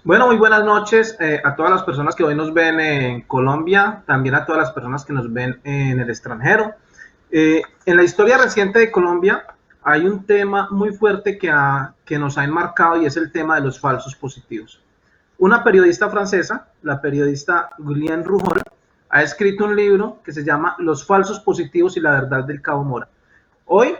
Bueno, muy buenas noches a todas las personas que hoy nos ven en Colombia, también a todas las personas que nos ven en el extranjero. En la historia reciente de Colombia hay un tema muy fuerte que nos ha enmarcado y es el tema de los falsos positivos. Una periodista francesa, la periodista Guylaine Roujon, ha escrito un libro que se llama Los falsos positivos y la verdad del Cabo Mora. Hoy,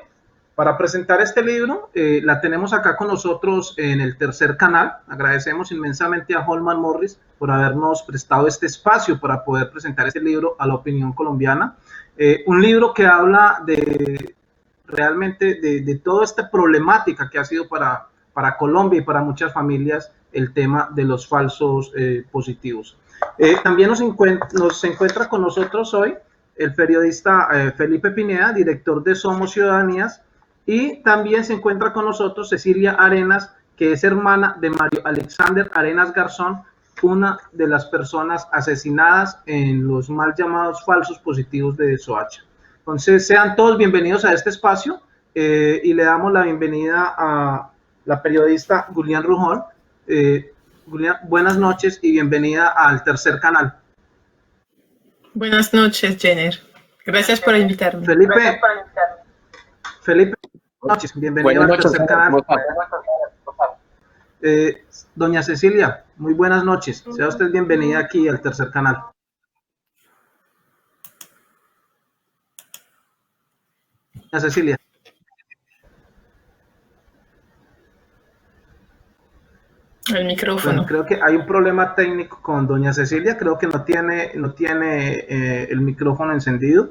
para presentar este libro, la tenemos acá con nosotros en el tercer canal. Agradecemos inmensamente a Holman Morris por habernos prestado este espacio para poder presentar este libro a la opinión colombiana. Un libro que habla realmente de toda esta problemática que ha sido para Colombia y para muchas familias el tema de los falsos positivos. También nos encuentra con nosotros hoy el periodista Felipe Pineda, director de Somos Ciudadanías, y también se encuentra con nosotros Cecilia Arenas, que es hermana de Mario Alexander Arenas Garzón, una de las personas asesinadas en los mal llamados falsos positivos de Soacha. Entonces, sean todos bienvenidos a este espacio y le damos la bienvenida a la periodista Guylaine Roujon. Guylaine, buenas noches y bienvenida al tercer canal. Buenas noches, Jenner. Gracias por invitarme. Felipe, buenas noches, bienvenido al tercer canal. Doña Cecilia, muy buenas noches. Sea usted bienvenida aquí al tercer canal. Doña Cecilia. El micrófono. Bueno, creo que hay un problema técnico con doña Cecilia, creo que no tiene el micrófono encendido.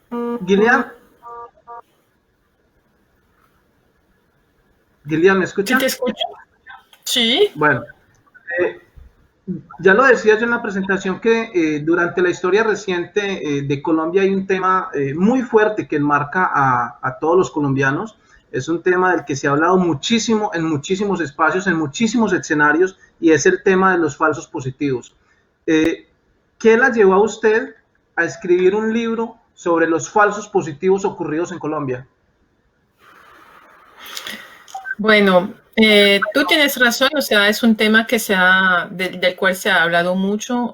Guylaine, ¿me escucha? Sí, te escucho. Sí. Bueno, ya lo decía yo en la presentación que durante la historia reciente de Colombia hay un tema muy fuerte que enmarca a todos los colombianos. Es un tema del que se ha hablado muchísimo en muchísimos espacios, en muchísimos escenarios, y es el tema de los falsos positivos. ¿Qué la llevó a usted a escribir un libro sobre los falsos positivos ocurridos en Colombia? Bueno, tú tienes razón, o sea, es un tema que del cual se ha hablado mucho.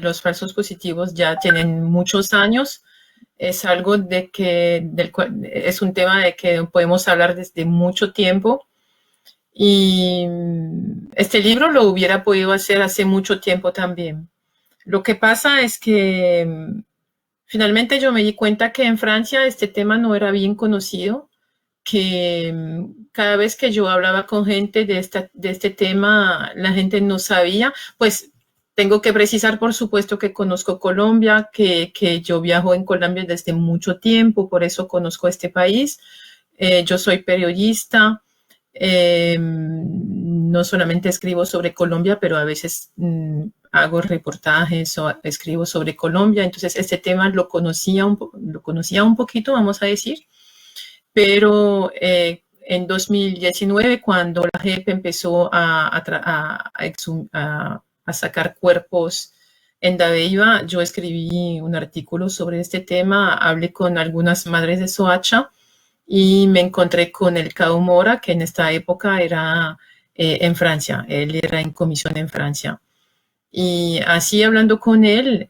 Los falsos positivos ya tienen muchos años. Es algo es un tema de que podemos hablar desde mucho tiempo. Y este libro lo hubiera podido hacer hace mucho tiempo también. Lo que pasa es que finalmente yo me di cuenta que en Francia este tema no era bien conocido, que cada vez que yo hablaba con gente de este tema, la gente no sabía. Pues tengo que precisar, por supuesto, que conozco Colombia, que yo viajo en Colombia desde mucho tiempo, por eso conozco este país. Yo soy periodista. No solamente escribo sobre Colombia, pero a veces hago reportajes o escribo sobre Colombia. Entonces, este tema lo conocía un poquito, vamos a decir. Pero en 2019, cuando la JEP empezó a sacar cuerpos en Dabeiba, yo escribí un artículo sobre este tema, hablé con algunas madres de Soacha y me encontré con el Cabo Mora, que en esta época era en Francia. Él era en comisión en Francia. Y así hablando con él,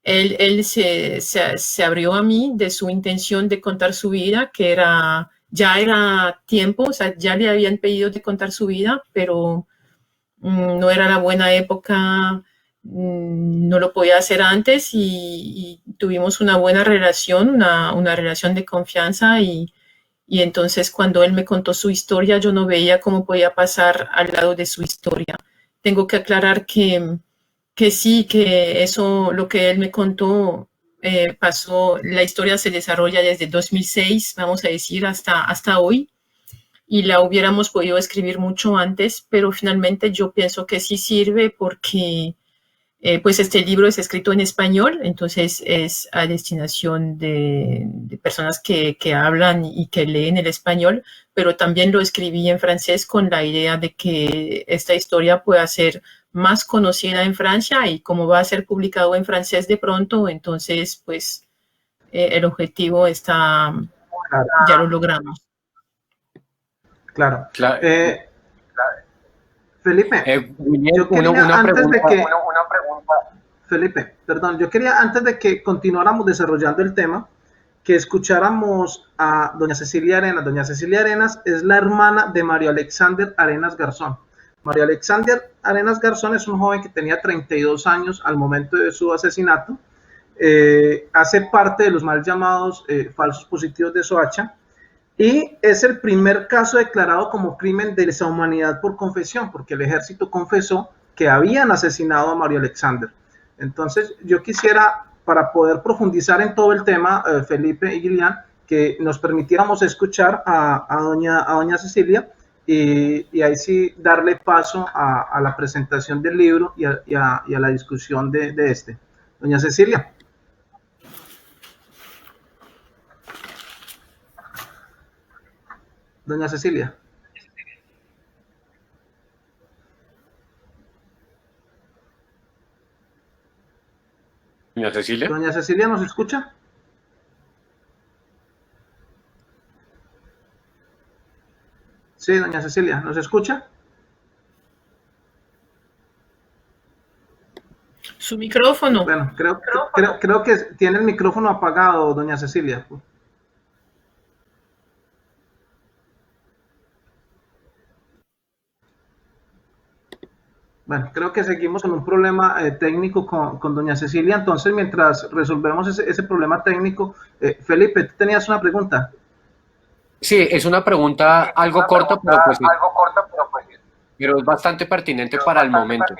él se abrió a mí de su intención de contar su vida, que ya era tiempo, o sea, ya le habían pedido de contar su vida, pero no era la buena época, no lo podía hacer antes y tuvimos una buena relación, una relación de confianza y entonces cuando él me contó su historia, yo no veía cómo podía pasar al lado de su historia. Tengo que aclarar que sí, que eso, lo que él me contó, pasó, la historia se desarrolla desde 2006, vamos a decir, hasta hoy, y la hubiéramos podido escribir mucho antes, pero finalmente yo pienso que sí sirve porque pues este libro es escrito en español, entonces es a destinación de personas que hablan y que leen el español, pero también lo escribí en francés con la idea de que esta historia pueda ser más conocida en Francia y como va a ser publicado en francés de pronto, entonces pues el objetivo ya lo logramos. Claro. Claro. Felipe, William, yo quería una antes de pregunta. que, Felipe, perdón, yo quería antes de que continuáramos desarrollando el tema, que escucháramos a doña Cecilia Arenas. Doña Cecilia Arenas es la hermana de Mario Alexander Arenas Garzón. Mario Alexander Arenas Garzón es un joven que tenía 32 años al momento de su asesinato. Hace parte de los mal llamados falsos positivos de Soacha y es el primer caso declarado como crimen de lesa humanidad por confesión, porque el ejército confesó que habían asesinado a Mario Alexander. Entonces, yo quisiera, para poder profundizar en todo el tema, Felipe y Gilian, que nos permitiéramos escuchar a doña Cecilia y ahí sí darle paso a la presentación del libro y a la discusión de este. Doña Cecilia. Doña Cecilia. Doña Cecilia. Doña Cecilia, ¿nos escucha? Sí, doña Cecilia, ¿nos escucha? Su micrófono. Bueno, creo que tiene el micrófono apagado, doña Cecilia. Bueno, creo que seguimos con un problema técnico con doña Cecilia. Entonces, mientras resolvemos ese problema técnico, Felipe, tú tenías una pregunta. Sí, es una pregunta algo corta, pero es bastante pertinente para el momento.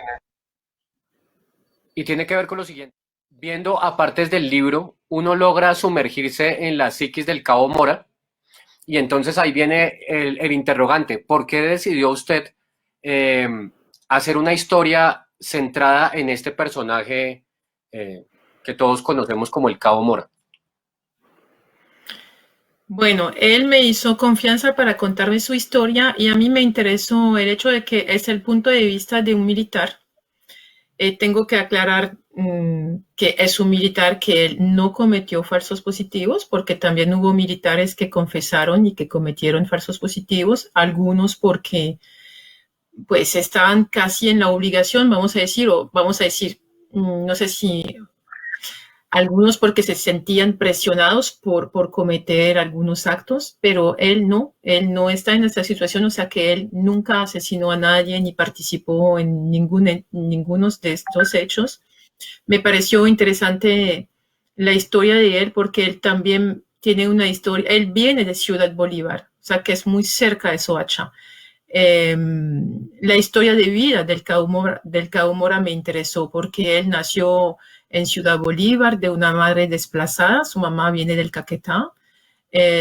Y tiene que ver con lo siguiente. Viendo apartes del libro, uno logra sumergirse en la psiquis del Cabo Mora y entonces ahí viene el interrogante. ¿Por qué decidió usted hacer una historia centrada en este personaje que todos conocemos como el Cabo Mora? Bueno, él me hizo confianza para contarme su historia y a mí me interesó el hecho de que es el punto de vista de un militar. Tengo que aclarar que es un militar que él no cometió falsos positivos, porque también hubo militares que confesaron y que cometieron falsos positivos, algunos porque pues estaban casi en la obligación, vamos a decir, no sé si algunos porque se sentían presionados por cometer algunos actos, pero él no está en esta situación, o sea que él nunca asesinó a nadie ni participó en ninguno de estos hechos. Me pareció interesante la historia de él porque él también tiene una historia, él viene de Ciudad Bolívar, o sea que es muy cerca de Soacha. La historia de vida del Cabo Mora me interesó porque él nació en Ciudad Bolívar de una madre desplazada, su mamá viene del Caquetá,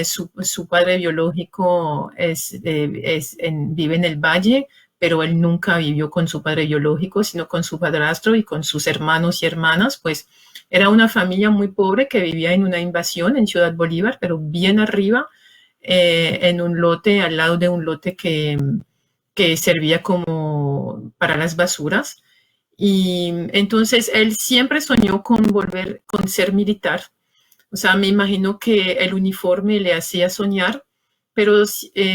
su padre biológico vive en el Valle, pero él nunca vivió con su padre biológico, sino con su padrastro y con sus hermanos y hermanas, pues era una familia muy pobre que vivía en una invasión en Ciudad Bolívar, pero bien arriba, en un lote, al lado de un lote que servía como para las basuras. Y entonces él siempre soñó con ser militar. O sea, me imagino que el uniforme le hacía soñar, pero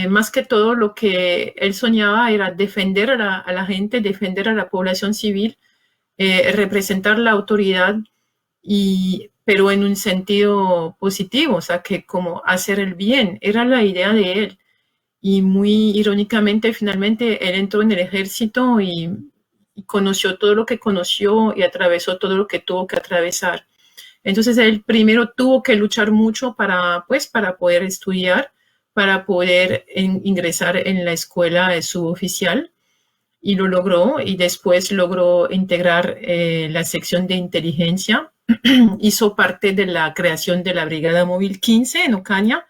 más que todo lo que él soñaba era defender a la gente, defender a la población civil, representar la autoridad, pero en un sentido positivo, o sea, que como hacer el bien, era la idea de él. Y muy irónicamente, finalmente, él entró en el ejército y conoció todo lo que conoció y atravesó todo lo que tuvo que atravesar. Entonces, él primero tuvo que luchar mucho para poder estudiar, para poder ingresar en la escuela suboficial, y lo logró, y después logró integrar la sección de inteligencia. Hizo parte de la creación de la Brigada Móvil 15 en Ocaña.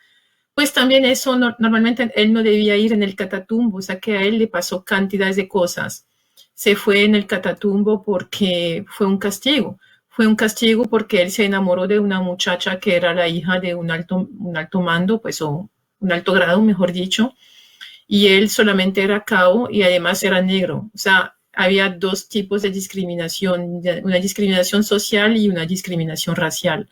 Pues también eso, normalmente él no debía ir en el Catatumbo, o sea que a él le pasó cantidades de cosas. Se fue en el Catatumbo porque fue un castigo. Fue un castigo porque él se enamoró de una muchacha que era la hija de un alto mando, pues, o un alto grado, mejor dicho, y él solamente era cabo y además era negro. O sea, había dos tipos de discriminación, una discriminación social y una discriminación racial.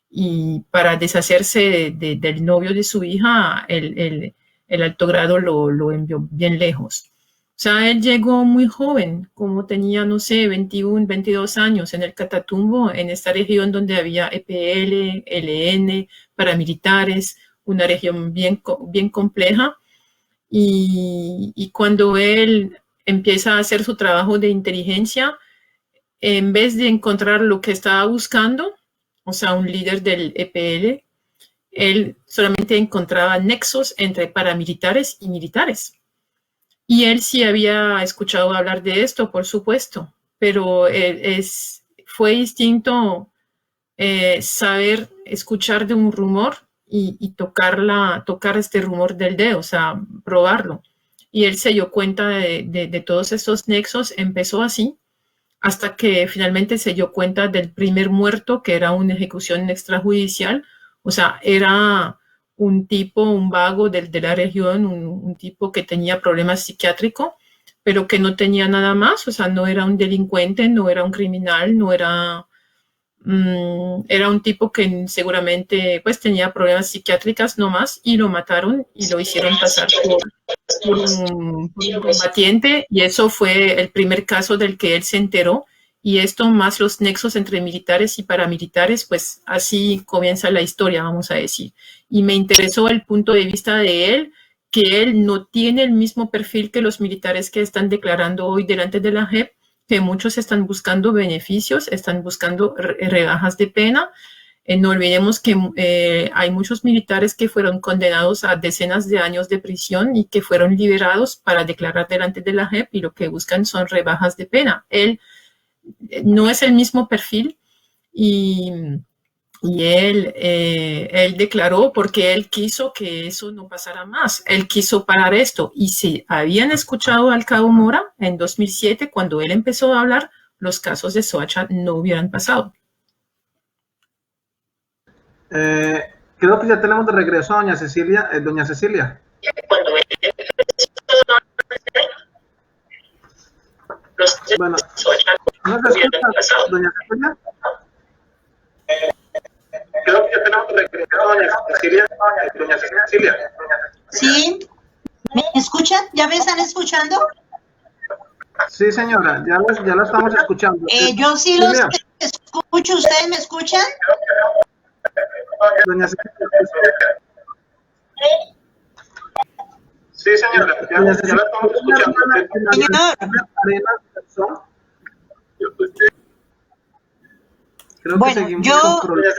Y para deshacerse del novio de su hija, él el alto grado lo envió bien lejos. O sea, él llegó muy joven, como tenía, no sé, 21, 22 años en el Catatumbo, en esta región donde había EPL, ELN, paramilitares, una región bien compleja. Y cuando él empieza a hacer su trabajo de inteligencia, en vez de encontrar lo que estaba buscando, o sea, un líder del EPL, él solamente encontraba nexos entre paramilitares y militares. Y él sí había escuchado hablar de esto, por supuesto, pero fue distinto saber escuchar de un rumor y tocar este rumor del dedo, o sea, probarlo. Y él se dio cuenta de todos estos nexos, empezó así, hasta que finalmente se dio cuenta del primer muerto, que era una ejecución extrajudicial, o sea, era un tipo, un vago de la región, un tipo que tenía problemas psiquiátricos, pero que no tenía nada más, o sea, no era un delincuente, no era un criminal, no era... era un tipo que seguramente pues tenía problemas psiquiátricos nomás y lo mataron y lo hicieron pasar por un combatiente, y eso fue el primer caso del que él se enteró. Y esto más los nexos entre militares y paramilitares, pues así comienza la historia, vamos a decir. Y me interesó el punto de vista de él, que él no tiene el mismo perfil que los militares que están declarando hoy delante de la JEP, que muchos están buscando beneficios, están buscando rebajas de pena. No olvidemos que hay muchos militares que fueron condenados a decenas de años de prisión y que fueron liberados para declarar delante de la JEP, y lo que buscan son rebajas de pena. Él no es el mismo perfil, y él declaró porque él quiso que eso no pasara más. Él quiso parar esto. Y si habían escuchado al cabo Mora en 2007, cuando él empezó a hablar, los casos de Soacha no hubieran pasado. Creo que ya tenemos de regreso a doña Cecilia. Doña Cecilia. Bueno, ¿no se escucha, doña Cecilia? Creo que ya tenemos de regreso a doña Cecilia. Doña Cecilia. Sí, ¿me escuchan? ¿Ya me están escuchando? Sí, señora, ya lo estamos escuchando. Yo sí los escucho. ¿Ustedes me escuchan? Doña Cecilia. Sí, señora, ya lo estamos escuchando. Señor. Creo bueno, que seguimos con problemas.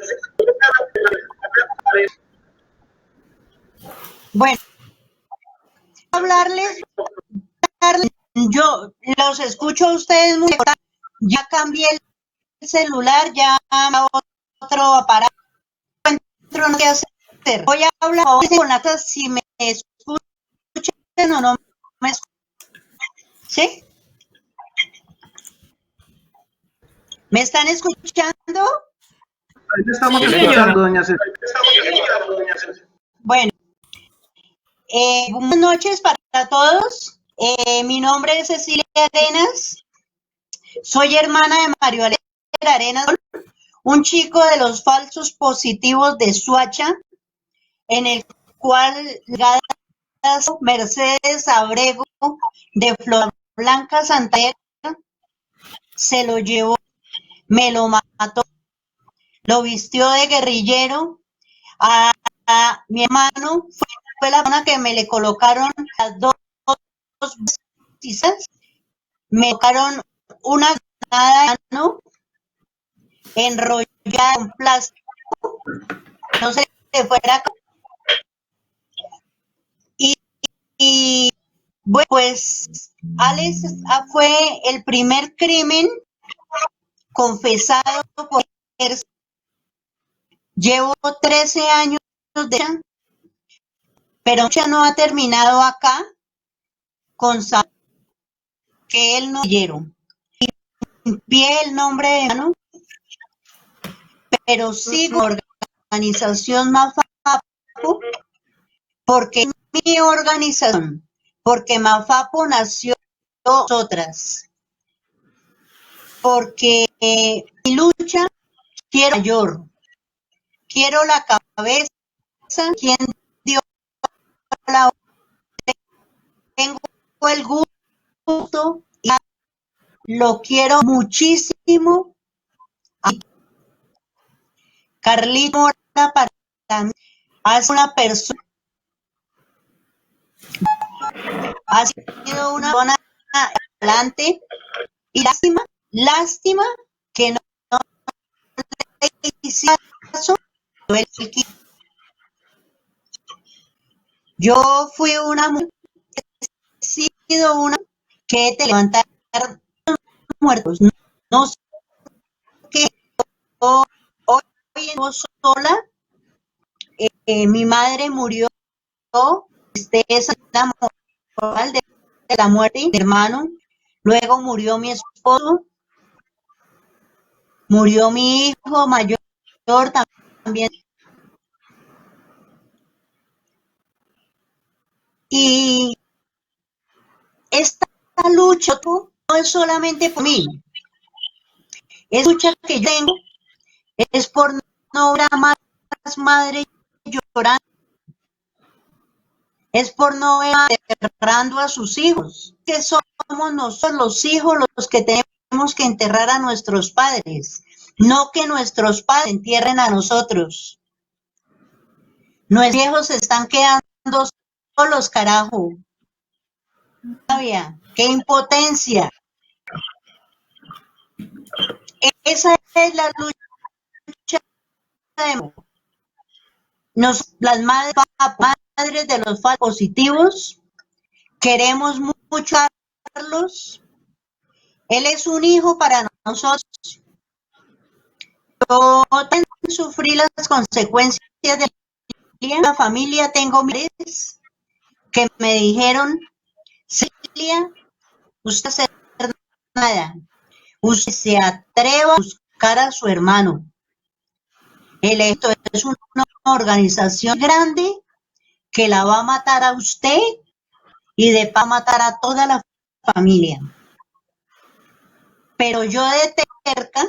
Bueno, hablarles, yo los escucho a ustedes muy bien. Ya cambié el celular, ya otro aparato, encuentro no sé qué hacer. Voy a hablar con la si me escuchan o no me escuchan. ¿Sí? ¿Me están escuchando? Ahí estamos escuchando, doña Cecilia. Bueno, buenas noches para todos. Mi nombre es Cecilia Arenas. Soy hermana de Mario Arenas, un chico de los falsos positivos de Soacha, en el cual Mercedes Abrego de Florblanca Santander se lo llevó, me lo mató, lo vistió de guerrillero. A mi hermano fue la persona que me le colocaron las dos quizás, me colocaron una granada de mano enrollada en plástico, no sé si fuera, y bueno, pues Alex fue el primer crimen confesado por él. Llevo 13 años de, pero ya no ha terminado acá con que él no leyeron. Limpié el nombre de mano, pero sigo organización Mafapo, porque es mi organización, porque Mafapo nació de nosotras, porque mi lucha quiero mayor, quiero la cabeza, quien dio la tengo el gusto y lo quiero muchísimo. Carlito Mora para mí es una persona, ha sido una persona adelante y lástima que no le hiciera caso. Yo fui una mujer, he sido una que te levantar muertos. No sé qué. Hoy no sola. Mi madre murió. Es la moral de la muerte de mi hermano. Luego murió mi esposo. Murió mi hijo mayor también. Y esta lucha no es solamente por mí. Es lucha que yo tengo. Es por no ver a más madres llorando. Es por no ver enterrando a sus hijos. Que somos nosotros los hijos los que tenemos que enterrar a nuestros padres. No que nuestros padres entierren a nosotros. Nuestros viejos se están quedando solos, carajo. ¡Qué impotencia! Esa es la lucha de las madres de los falsos positivos. Queremos mucho a Carlos. Él es un hijo para nosotros. Yo también sufrí las consecuencias de la familia. Tengo miles que me dijeron, Celia, usted no hace nada. Usted se atreva a buscar a su hermano. Esto es una organización grande que la va a matar a usted y va a matar a toda la familia. Pero yo de terca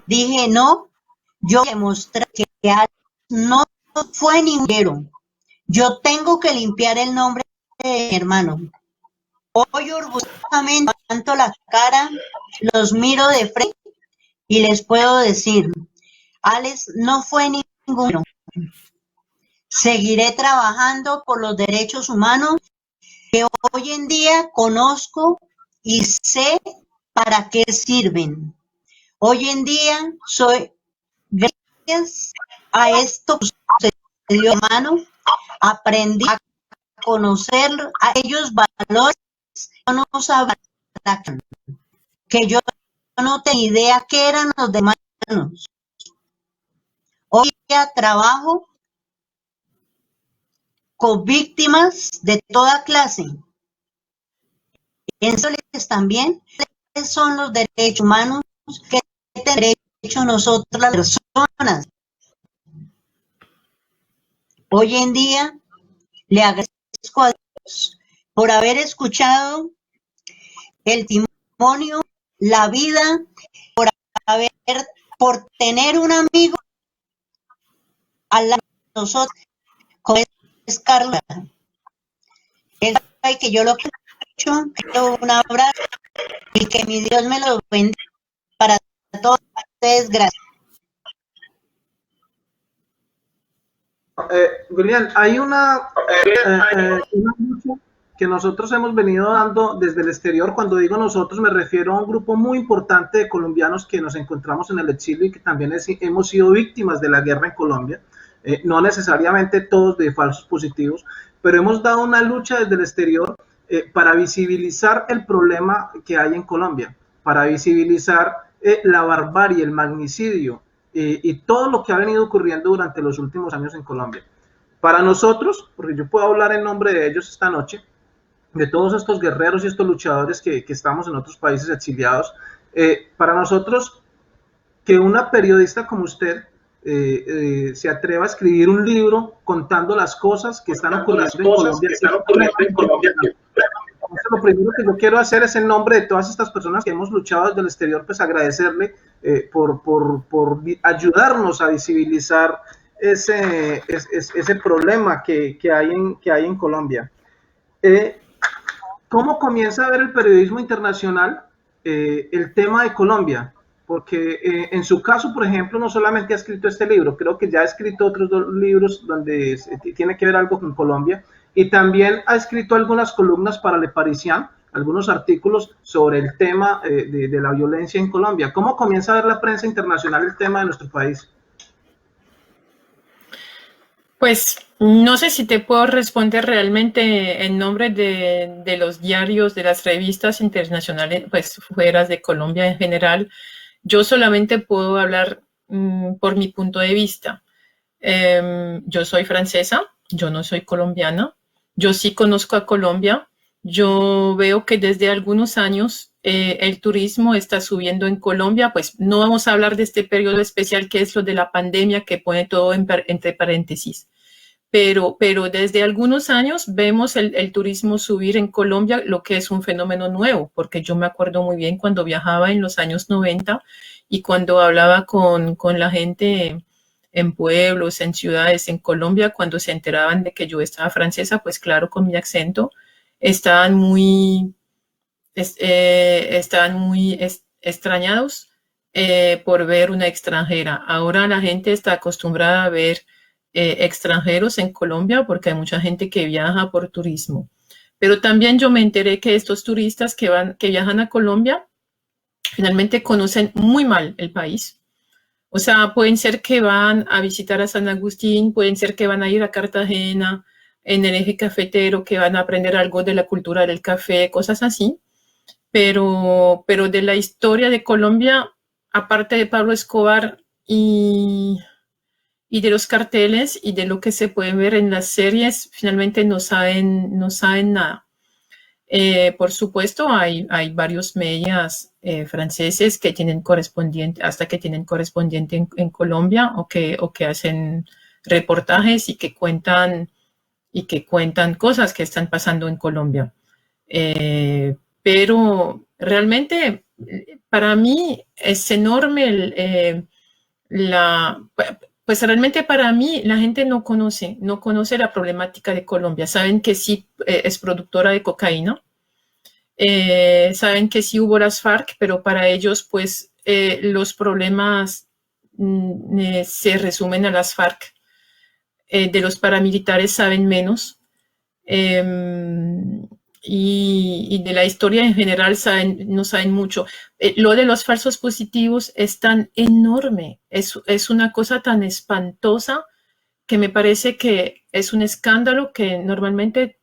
dije, no, yo voy a demostrar que no fue ningún. Yo tengo que limpiar el nombre de mi hermano. Hoy orgullosamente levanto la cara, los miro de frente y les puedo decir, Alex no fue ninguno. Seguiré trabajando por los derechos humanos que hoy en día conozco y sé para qué sirven. Hoy en día gracias a esto que sucedió, hermano, aprendí a conocer a ellos valores que no sabía, que yo no tenía idea qué eran los demás. Hoy día trabajo con víctimas de toda clase. Entonces también son los derechos humanos que tenemos derecho nosotros las personas. Hoy en día le agradezco a Dios por haber escuchado el testimonio, la vida, por tener un amigo al lado de nosotros, como es Carla. Él sabe que yo lo quiero mucho, un abrazo y que mi Dios me lo bendiga para todos ustedes. Gracias. William, hay una lucha que nosotros hemos venido dando desde el exterior. Cuando digo nosotros me refiero a un grupo muy importante de colombianos que nos encontramos en el exilio y que también hemos sido víctimas de la guerra en Colombia, no necesariamente todos de falsos positivos, pero hemos dado una lucha desde el exterior para visibilizar el problema que hay en Colombia, para visibilizar la barbarie, el magnicidio y todo lo que ha venido ocurriendo durante los últimos años en Colombia. Para nosotros, porque yo puedo hablar en nombre de ellos esta noche, de todos estos guerreros y estos luchadores que estamos en otros países exiliados, para nosotros que una periodista como usted se atreva a escribir un libro contando las cosas que están ocurriendo en Colombia. Entonces, lo primero que yo quiero hacer es en nombre de todas estas personas que hemos luchado desde el exterior, pues agradecerle por ayudarnos a visibilizar ese problema que hay en Colombia. Eh, ¿Cómo comienza a ver el periodismo internacional el tema de Colombia? Porque en su caso, por ejemplo, no solamente ha escrito este libro, creo que ya ha escrito otros dos libros donde tiene que ver algo con Colombia, y también ha escrito algunas columnas para Le Parisien, algunos artículos sobre el tema de la violencia en Colombia. ¿Cómo comienza a ver la prensa internacional el tema de nuestro país? Pues no sé si te puedo responder realmente en nombre de los diarios, de las revistas internacionales, pues fuera de Colombia en general. Yo solamente puedo hablar por mi punto de vista. Yo soy francesa, yo no soy colombiana. Yo sí conozco a Colombia. Yo veo que desde algunos años el turismo está subiendo en Colombia. Pues no vamos a hablar de este periodo especial que es lo de la pandemia que pone todo entre paréntesis. Pero desde algunos años vemos el turismo subir en Colombia, lo que es un fenómeno nuevo, porque yo me acuerdo muy bien cuando viajaba en los años 90 y cuando hablaba con la gente en pueblos, en ciudades, en Colombia, cuando se enteraban de que yo estaba francesa, pues claro, con mi acento, estaban muy, extrañados por ver una extranjera. Ahora la gente está acostumbrada a ver extranjeros en Colombia porque hay mucha gente que viaja por turismo. Pero también yo me enteré que estos turistas que viajan a Colombia finalmente conocen muy mal el país. O sea, pueden ser que van a visitar a San Agustín, pueden ser que van a ir a Cartagena, en el eje cafetero, que van a aprender algo de la cultura del café, cosas así. Pero de la historia de Colombia, aparte de Pablo Escobar y de los carteles y de lo que se puede ver en las series, finalmente no saben nada. Por supuesto, hay varios medios franceses que tienen correspondiente, hasta que tienen correspondiente en Colombia o que hacen reportajes y que cuentan cosas que están pasando en Colombia. Pero realmente para mí es enorme pues realmente para mí la gente no conoce la problemática de Colombia. Saben que sí es productora de cocaína, saben que sí hubo las FARC, pero para ellos pues los problemas se resumen a las FARC. De los paramilitares saben menos. Y de la historia en general no saben mucho. Lo de los falsos positivos es tan enorme, es una cosa tan espantosa que me parece que es un escándalo que normalmente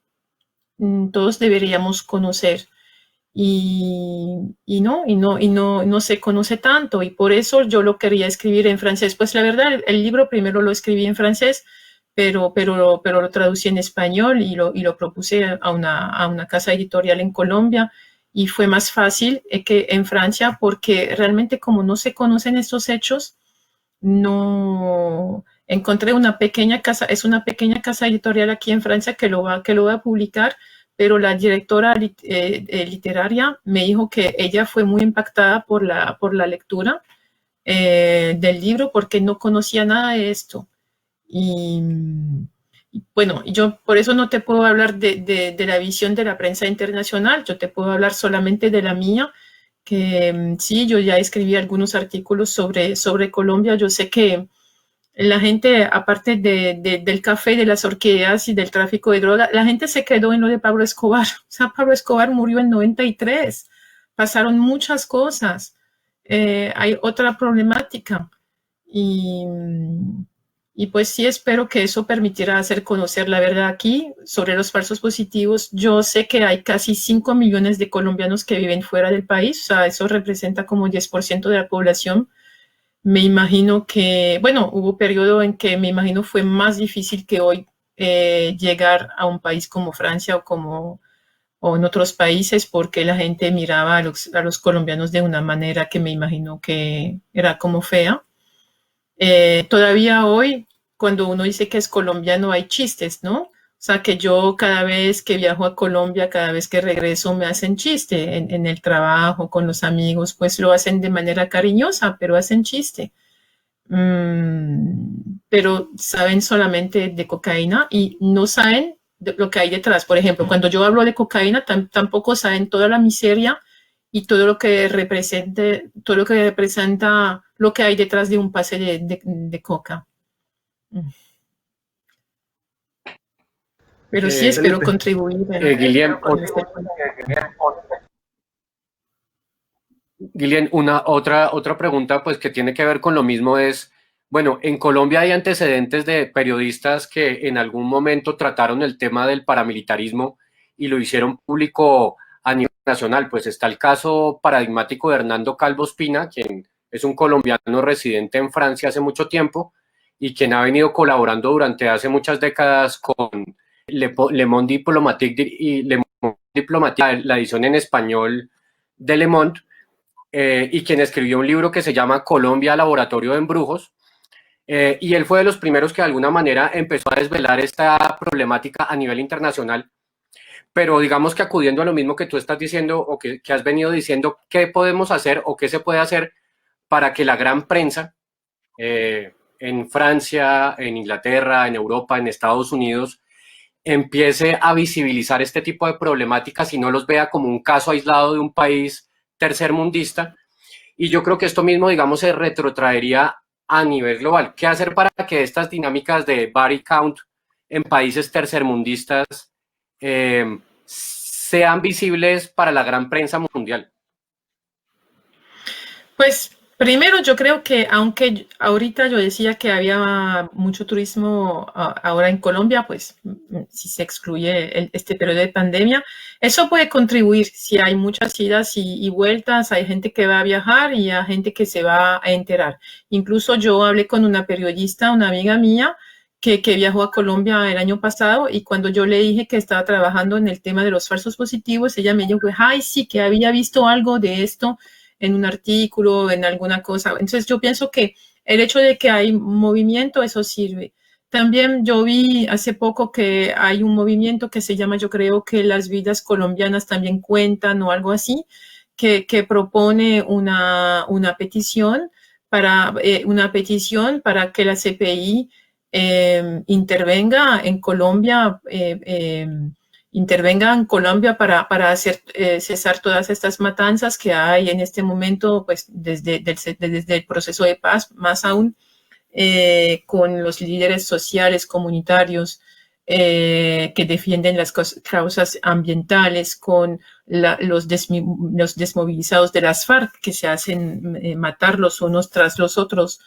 todos deberíamos conocer. Y no se conoce tanto, y por eso yo lo quería escribir en francés. Pues la verdad, el libro primero lo escribí en francés, pero lo traducí en español y lo propuse a una casa editorial en Colombia, y fue más fácil que en Francia, porque realmente como no se conocen estos hechos, no encontré es una pequeña casa editorial aquí en Francia que lo va a publicar, pero la directora literaria me dijo que ella fue muy impactada por la lectura del libro porque no conocía nada de esto. Y bueno, yo por eso no te puedo hablar de la visión de la prensa internacional, yo te puedo hablar solamente de la mía, que sí, yo ya escribí algunos artículos sobre Colombia. Yo sé que la gente, aparte del café, de las orquídeas y del tráfico de droga, la gente se quedó en lo de Pablo Escobar. O sea, Pablo Escobar murió en 93. Pasaron muchas cosas. Hay otra problemática. Y pues sí, espero que eso permitirá hacer conocer la verdad aquí sobre los falsos positivos. Yo sé que hay casi 5 millones de colombianos que viven fuera del país. O sea, eso representa como 10% de la población. Me imagino que, bueno, hubo un periodo en que me imagino fue más difícil que hoy llegar a un país como Francia o en otros países, porque la gente miraba a los colombianos de una manera que me imagino que era como fea. Todavía hoy, cuando uno dice que es colombiano, hay chistes, ¿no? O sea, que yo cada vez que viajo a Colombia, cada vez que regreso, me hacen chiste en el trabajo, con los amigos, pues lo hacen de manera cariñosa, pero hacen chiste. Pero saben solamente de cocaína y no saben lo que hay detrás. Por ejemplo, cuando yo hablo de cocaína, tampoco saben toda la miseria y todo lo que representa lo que hay detrás de un pase de coca. Pero sí espero contribuir. Guillén, otra pregunta pues que tiene que ver con lo mismo es, bueno, en Colombia hay antecedentes de periodistas que en algún momento trataron el tema del paramilitarismo y lo hicieron público a nivel nacional. Pues está el caso paradigmático de Hernando Calvo Ospina, quien es un colombiano residente en Francia hace mucho tiempo y quien ha venido colaborando durante hace muchas décadas con Le Monde Diplomatique y Le Monde Diplomatique, la edición en español de Le Monde, y quien escribió un libro que se llama Colombia, Laboratorio de Embrujos, y él fue de los primeros que de alguna manera empezó a desvelar esta problemática a nivel internacional. Pero digamos que acudiendo a lo mismo que tú estás diciendo o que has venido diciendo, ¿qué podemos hacer o qué se puede hacer para que la gran prensa en Francia, en Inglaterra, en Europa, en Estados Unidos, empiece a visibilizar este tipo de problemáticas y no los vea como un caso aislado de un país tercermundista? Y yo creo que esto mismo, digamos, se retrotraería a nivel global. ¿Qué hacer para que estas dinámicas de body count en países tercermundistas sean visibles para la gran prensa mundial? Pues primero yo creo que, aunque ahorita yo decía que había mucho turismo ahora en Colombia, pues si se excluye este periodo de pandemia, eso puede contribuir. Si hay muchas idas y vueltas, hay gente que va a viajar y hay gente que se va a enterar. Incluso yo hablé con una periodista, una amiga mía, que viajó a Colombia el año pasado, y cuando yo le dije que estaba trabajando en el tema de los falsos positivos, ella me dijo, ay, sí, que había visto algo de esto en un artículo, en alguna cosa. Entonces yo pienso que el hecho de que hay movimiento, eso sirve. También yo vi hace poco que hay un movimiento que se llama, yo creo que las vidas colombianas también cuentan o algo así, que propone una petición para que la CPI intervenga en Colombia, para hacer cesar todas estas matanzas que hay en este momento, pues desde el proceso de paz, más aún con los líderes sociales, comunitarios, que defienden las causas ambientales, con los desmovilizados de las FARC, que se hacen matar los unos tras los otros.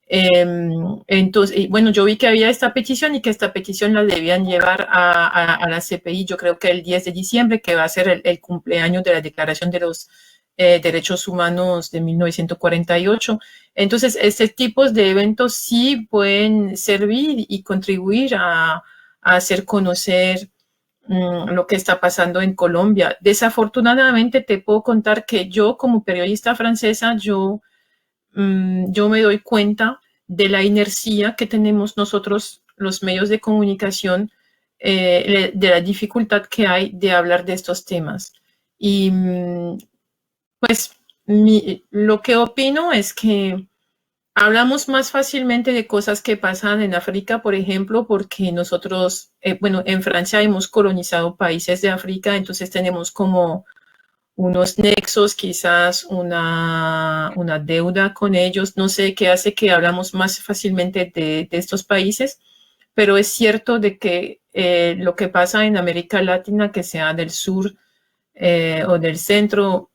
Entonces, bueno, yo vi que había esta petición y que esta petición la debían llevar a la CPI, yo creo que el 10 de diciembre, que va a ser el cumpleaños de la Declaración de los Derechos Humanos de 1948. Entonces, este tipo de eventos sí pueden servir y contribuir a hacer conocer lo que está pasando en Colombia. Desafortunadamente, te puedo contar que yo, como periodista francesa, yo me doy cuenta de la inercia que tenemos nosotros, los medios de comunicación, de la dificultad que hay de hablar de estos temas. Y pues lo que opino es que hablamos más fácilmente de cosas que pasan en África, por ejemplo, porque nosotros, en Francia hemos colonizado países de África, entonces tenemos como unos nexos, quizás una deuda con ellos, no sé, qué hace que hablamos más fácilmente de estos países, pero es cierto de que lo que pasa en América Latina, que sea del sur o del centro,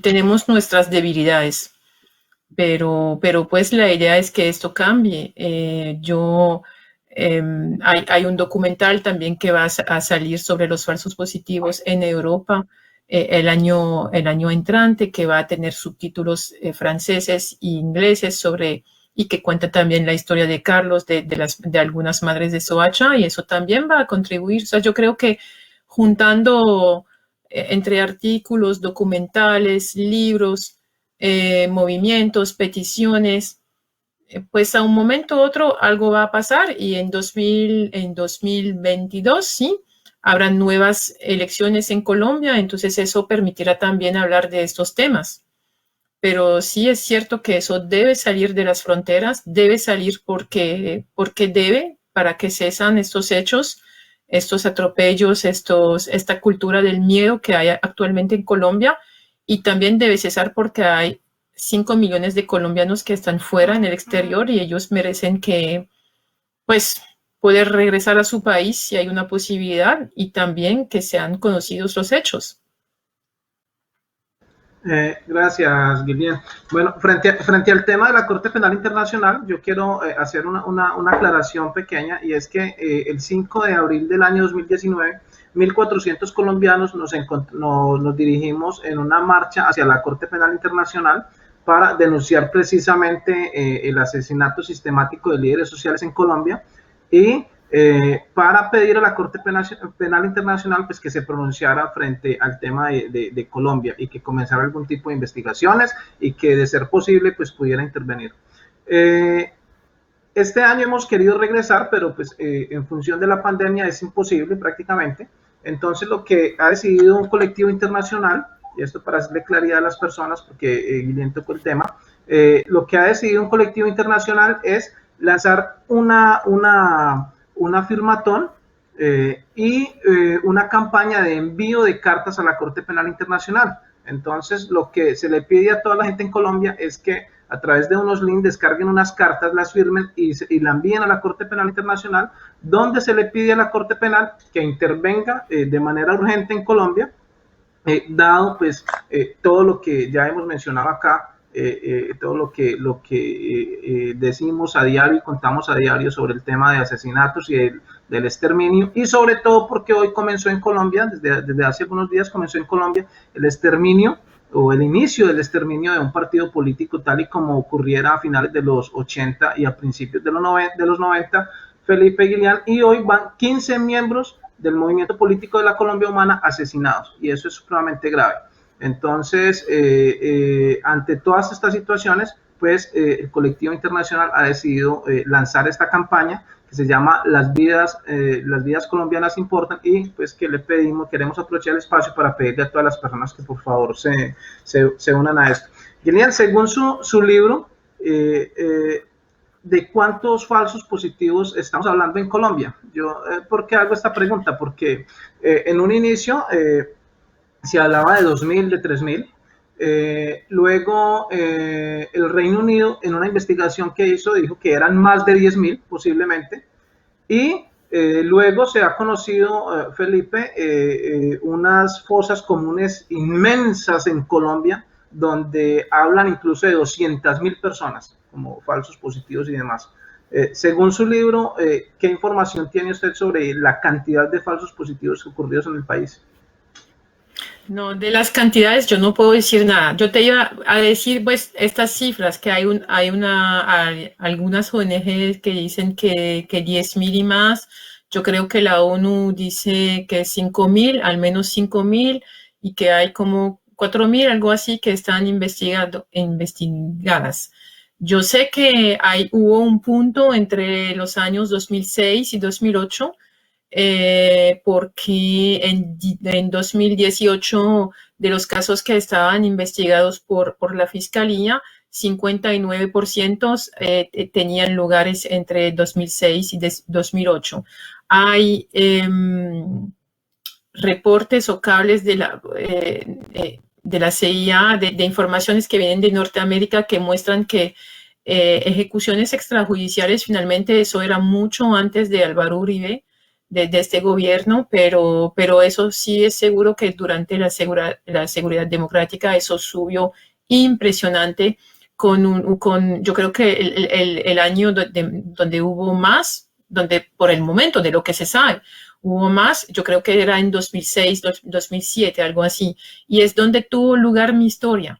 tenemos nuestras debilidades, pero pues la idea es que esto cambie. Hay un documental también que va a salir sobre los falsos positivos en Europa el año entrante, que va a tener subtítulos franceses e ingleses y que cuenta también la historia de Carlos, de algunas madres de Soacha, y eso también va a contribuir. O sea, yo creo que juntando entre artículos, documentales, libros, movimientos, peticiones, pues a un momento u otro algo va a pasar, y en 2022, sí, habrán nuevas elecciones en Colombia, entonces eso permitirá también hablar de estos temas. Pero sí es cierto que eso debe salir de las fronteras, debe salir porque debe, para que cesan estos hechos, estos atropellos, esta cultura del miedo que hay actualmente en Colombia, y también debe cesar porque hay 5 millones de colombianos que están fuera en el exterior y ellos merecen que, pues, poder regresar a su país si hay una posibilidad y también que sean conocidos los hechos. Gracias, Guillén. Bueno, frente al tema de la Corte Penal Internacional, yo quiero hacer una aclaración pequeña, y es que el 5 de abril del año 2019, 1.400 colombianos nos dirigimos en una marcha hacia la Corte Penal Internacional para denunciar precisamente el asesinato sistemático de líderes sociales en Colombia y para pedir a la Corte Penal Internacional pues, que se pronunciara frente al tema de Colombia y que comenzara algún tipo de investigaciones y que, de ser posible, pues pudiera intervenir. Este año hemos querido regresar, pero pues en función de la pandemia es imposible prácticamente. Entonces lo que ha decidido un colectivo internacional, y esto para hacerle claridad a las personas, porque Guillén tocó el tema, lo que ha decidido un colectivo internacional es lanzar una firmatón y una campaña de envío de cartas a la Corte Penal Internacional. Entonces, lo que se le pide a toda la gente en Colombia es que a través de unos links descarguen unas cartas, las firmen y la envíen a la Corte Penal Internacional, donde se le pide a la Corte Penal que intervenga de manera urgente en Colombia, dado pues todo lo que ya hemos mencionado acá, todo lo que decimos a diario y contamos a diario sobre el tema de asesinatos y del exterminio, y sobre todo porque hoy comenzó en Colombia, desde hace algunos días comenzó en Colombia el exterminio o el inicio del exterminio de un partido político, tal y como ocurriera a finales de los 80 y a principios de los 90, Felipe Guillén, y hoy van 15 miembros del movimiento político de la Colombia Humana asesinados, y eso es supremamente grave. Entonces, ante todas estas situaciones, pues el colectivo internacional ha decidido lanzar esta campaña que se llama Las vidas colombianas importan, y pues que queremos aprovechar el espacio para pedirle a todas las personas que por favor se unan a esto. Guillén, según su libro, ¿de cuántos falsos positivos estamos hablando en Colombia? ¿Por qué hago esta pregunta? Porque en un inicio se hablaba de 2.000, de 3.000. Luego el Reino Unido, en una investigación que hizo, dijo que eran más de 10.000 posiblemente. Y luego se ha conocido, Felipe, unas fosas comunes inmensas en Colombia, donde hablan incluso de 200.000 personas como falsos positivos y demás. Según su libro, ¿qué información tiene usted sobre la cantidad de falsos positivos ocurridos en el país? No, de las cantidades yo no puedo decir nada. Yo te iba a decir, pues, estas cifras, que hay algunas ONG que dicen que 10.000 y más. Yo creo que la ONU dice que 5.000, al menos 5.000, y que hay como 4.000, algo así, que están investigadas. Yo sé que hubo un punto entre los años 2006 y 2008, porque en 2018, de los casos que estaban investigados por la Fiscalía, 59% tenían lugares entre 2006 y 2008. Hay reportes o cables de la CIA, de informaciones que vienen de Norteamérica, que muestran que ejecuciones extrajudiciales, finalmente eso era mucho antes de Álvaro Uribe, de este gobierno, pero eso sí es seguro que durante la seguridad democrática eso subió impresionante, yo creo que el año donde hubo más, donde por el momento de lo que se sabe, hubo más, yo creo que era en 2006, 2007, algo así, y es donde tuvo lugar mi historia.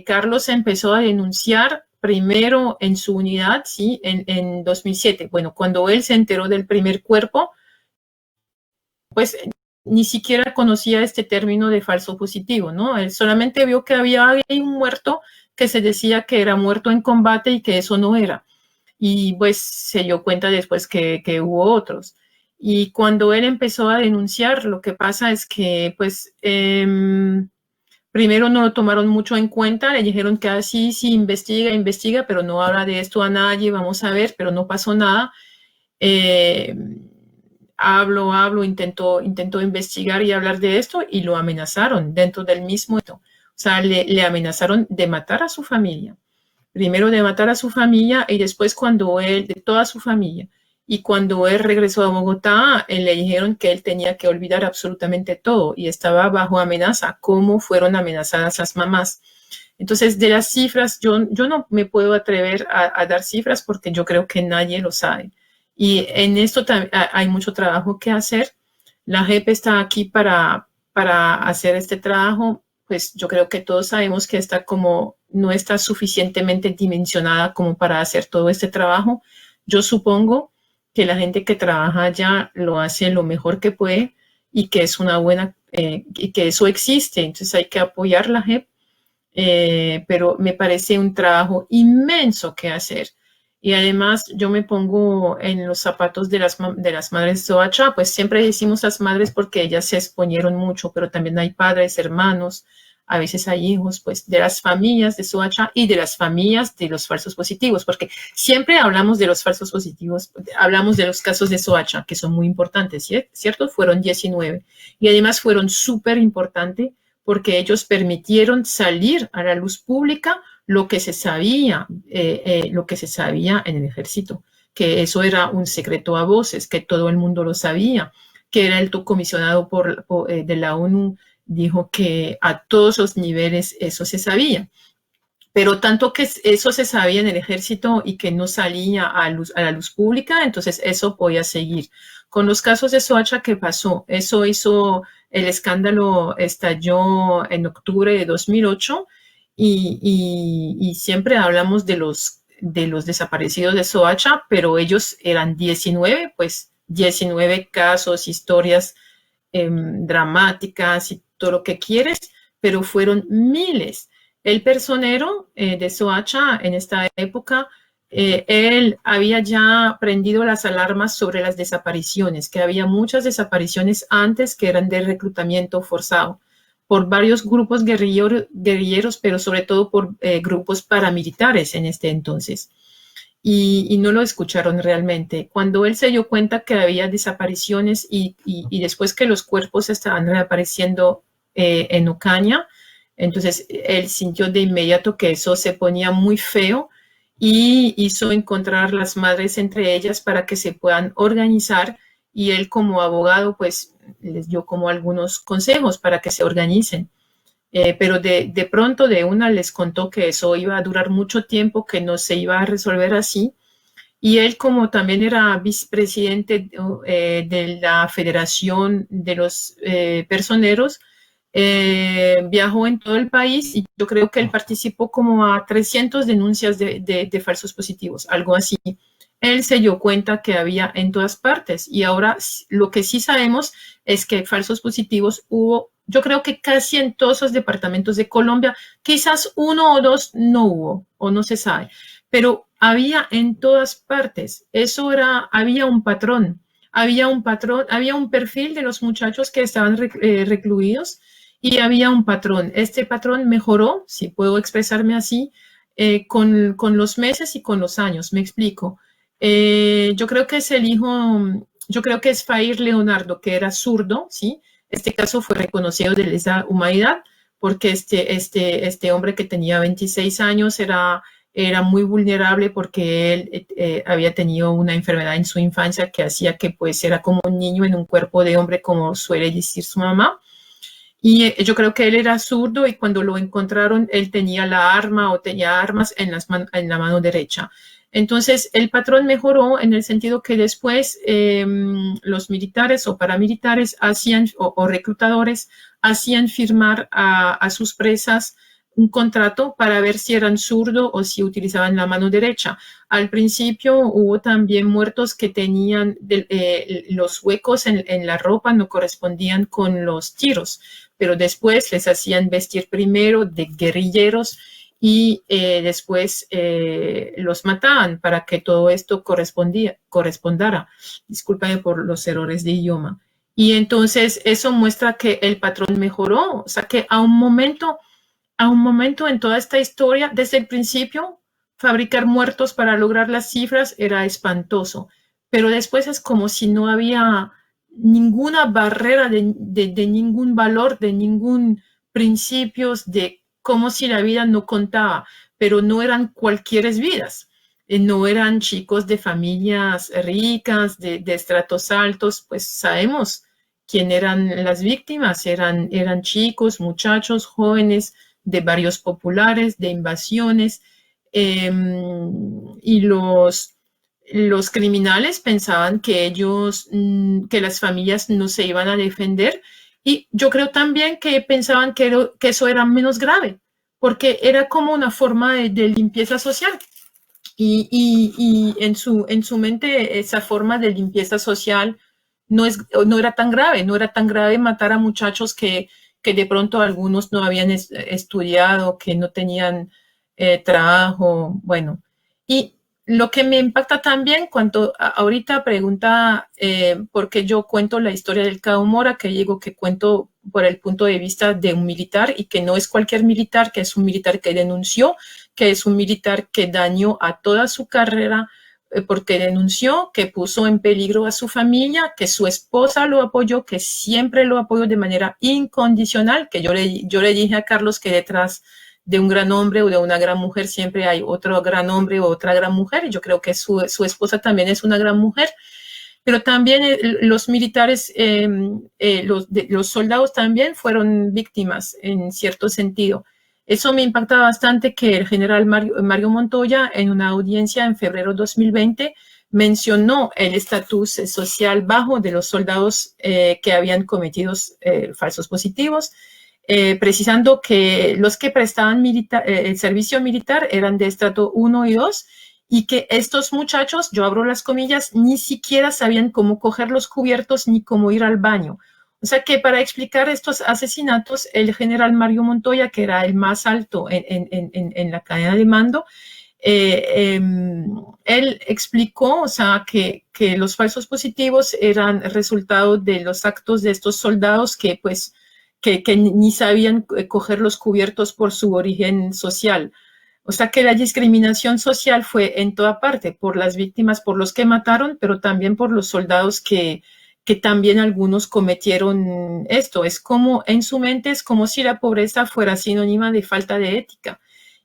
Carlos empezó a denunciar primero en su unidad, sí, en 2007. Bueno, cuando él se enteró del primer cuerpo, pues ni siquiera conocía este término de falso positivo, ¿no? Él solamente vio que había un muerto que se decía que era muerto en combate y que eso no era. Y pues se dio cuenta después que hubo otros. Y cuando él empezó a denunciar, lo que pasa es que pues primero no lo tomaron mucho en cuenta, le dijeron que así, sí, investiga, pero no habla de esto a nadie, vamos a ver, pero no pasó nada. Intentó investigar y hablar de esto y lo amenazaron dentro del mismo. O sea, le amenazaron de matar a su familia. Primero de matar a su familia y después de toda su familia. Y cuando él regresó a Bogotá, le dijeron que él tenía que olvidar absolutamente todo y estaba bajo amenaza, como fueron amenazadas las mamás. Entonces, de las cifras, yo no me puedo atrever a dar cifras porque yo creo que nadie lo sabe. Y en esto hay mucho trabajo que hacer. La JEP está aquí para hacer este trabajo. Pues yo creo que todos sabemos que no está suficientemente dimensionada como para hacer todo este trabajo. Yo supongo que la gente que trabaja allá lo hace lo mejor que puede y que es una buena, y que eso existe. Entonces hay que apoyar la JEP, pero me parece un trabajo inmenso que hacer. Y además yo me pongo en los zapatos de las madres de Soacha, pues siempre decimos las madres porque ellas se exponieron mucho, pero también hay padres, hermanos, a veces hay hijos, pues de las familias de Soacha y de las familias de los falsos positivos, porque siempre hablamos de los falsos positivos, hablamos de los casos de Soacha, que son muy importantes, ¿cierto? Fueron 19 y además fueron súper importantes porque ellos permitieron salir a la luz pública lo que se sabía en el ejército, que eso era un secreto a voces, que todo el mundo lo sabía, que era el comisionado de la ONU, dijo que a todos los niveles eso se sabía. Pero tanto que eso se sabía en el ejército y que no salía a la luz pública, entonces eso podía seguir. Con los casos de Soacha, ¿qué pasó? Eso hizo, el escándalo estalló en octubre de 2008 y siempre hablamos de los desaparecidos de Soacha, pero ellos eran 19, pues 19 casos, historias dramáticas y todo lo que quieres, pero fueron miles. El personero de Soacha en esta época, él había ya prendido las alarmas sobre las desapariciones, que había muchas desapariciones antes que eran de reclutamiento forzado por varios grupos guerrilleros, pero sobre todo por grupos paramilitares en este entonces. Y no lo escucharon realmente. Cuando él se dio cuenta que había desapariciones y después que los cuerpos estaban reapareciendo en Ocaña, entonces él sintió de inmediato que eso se ponía muy feo y hizo encontrar las madres entre ellas para que se puedan organizar y él como abogado pues les dio como algunos consejos para que se organicen. Pero de pronto de una les contó que eso iba a durar mucho tiempo, que no se iba a resolver así. Y él, como también era vicepresidente de la Federación de los Personeros, viajó en todo el país y yo creo que él participó como a 300 denuncias de falsos positivos, algo así. Él se dio cuenta que había en todas partes y ahora lo que sí sabemos es que falsos positivos hubo, yo creo que casi en todos los departamentos de Colombia, quizás uno o dos no hubo o no se sabe, pero había en todas partes. Había un patrón, había un perfil de los muchachos que estaban recluidos y había un patrón. Este patrón mejoró, si puedo expresarme así, con los meses y con los años. Me explico. Yo creo que es Fair Leonardo, que era zurdo, ¿sí? Este caso fue reconocido de lesa humanidad porque este hombre que tenía 26 años era muy vulnerable porque él había tenido una enfermedad en su infancia que hacía que pues era como un niño en un cuerpo de hombre, como suele decir su mamá. Y yo creo que él era zurdo y cuando lo encontraron, él tenía la arma o tenía armas en la mano derecha. Entonces, el patrón mejoró en el sentido que después los militares o paramilitares o reclutadores hacían firmar a sus presas un contrato para ver si eran zurdo o si utilizaban la mano derecha. Al principio hubo también muertos que tenían los huecos en la ropa no correspondían con los tiros, pero después les hacían vestir primero de guerrilleros y después los mataban para que todo esto correspondara. Discúlpame por los errores de idioma. Y entonces eso muestra que el patrón mejoró, o sea que a un momento en toda esta historia, desde el principio, fabricar muertos para lograr las cifras era espantoso, pero después es como si no había ninguna barrera de ningún valor, de ningún principios, de como si la vida no contaba, pero no eran cualquieres vidas. No eran chicos de familias ricas, de estratos altos, pues sabemos quién eran las víctimas, eran chicos, muchachos, jóvenes, de barrios populares, de invasiones, y los criminales pensaban que ellos, que las familias no se iban a defender, y yo creo también que pensaban que eso era menos grave, porque era como una forma de limpieza social. Y en su mente esa forma de limpieza social no era tan grave, no era tan grave matar a muchachos que de pronto algunos no habían estudiado, que no tenían trabajo, bueno. Y lo que me impacta también, cuando ahorita pregunta por qué yo cuento la historia del Cabo Mora, que digo que cuento por el punto de vista de un militar y que no es cualquier militar, que es un militar que denunció, que es un militar que dañó a toda su carrera porque denunció, que puso en peligro a su familia, que su esposa lo apoyó, que siempre lo apoyó de manera incondicional, que yo le dije a Carlos que detrás de un gran hombre o de una gran mujer siempre hay otro gran hombre o otra gran mujer, y yo creo que su esposa también es una gran mujer. Pero también los militares, los soldados también fueron víctimas en cierto sentido. Eso me impacta bastante que el general Mario Montoya, en una audiencia en febrero de 2020, mencionó el estatus social bajo de los soldados que habían cometido falsos positivos, precisando que los que prestaban el servicio militar eran de estrato 1 y 2, y que estos muchachos, yo abro las comillas, ni siquiera sabían cómo coger los cubiertos ni cómo ir al baño. O sea que para explicar estos asesinatos, el general Mario Montoya, que era el más alto en la cadena de mando, él explicó, o sea, que los falsos positivos eran resultado de los actos de estos soldados que pues que ni sabían coger los cubiertos por su origen social. O sea que la discriminación social fue en toda parte, por las víctimas, por los que mataron, pero también por los soldados que también algunos cometieron esto. Es como, en su mente, es como si la pobreza fuera sinónima de falta de ética.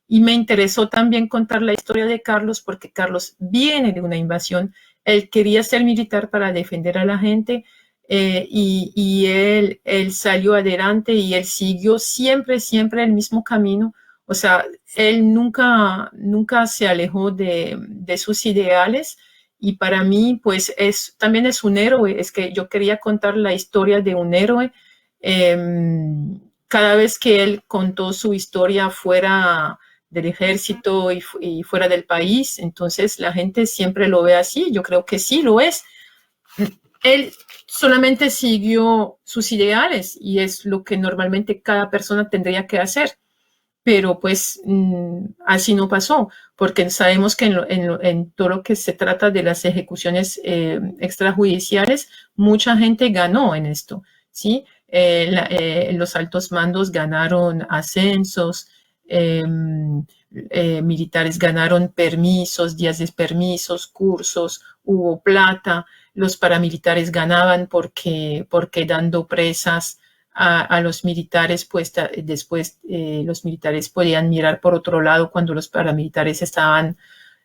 Y me interesó también contar la historia de Carlos, porque Carlos viene de una invasión. Él quería ser militar para defender a la gente, y él salió adelante y él siguió siempre el mismo camino. O sea, él nunca se alejó de sus ideales, y para mí, pues, también es un héroe. Es que yo quería contar la historia de un héroe. Cada vez que él contó su historia fuera del ejército y fuera del país, entonces la gente siempre lo ve así. Yo creo que sí lo es. Él solamente siguió sus ideales y es lo que normalmente cada persona tendría que hacer. Pero pues así no pasó, porque sabemos que en todo lo que se trata de las ejecuciones extrajudiciales, mucha gente ganó en esto, ¿sí? Los altos mandos ganaron ascensos, militares ganaron permisos, días de permisos, cursos, hubo plata, los paramilitares ganaban porque dando presas a los militares, pues después los militares podían mirar por otro lado cuando los paramilitares estaban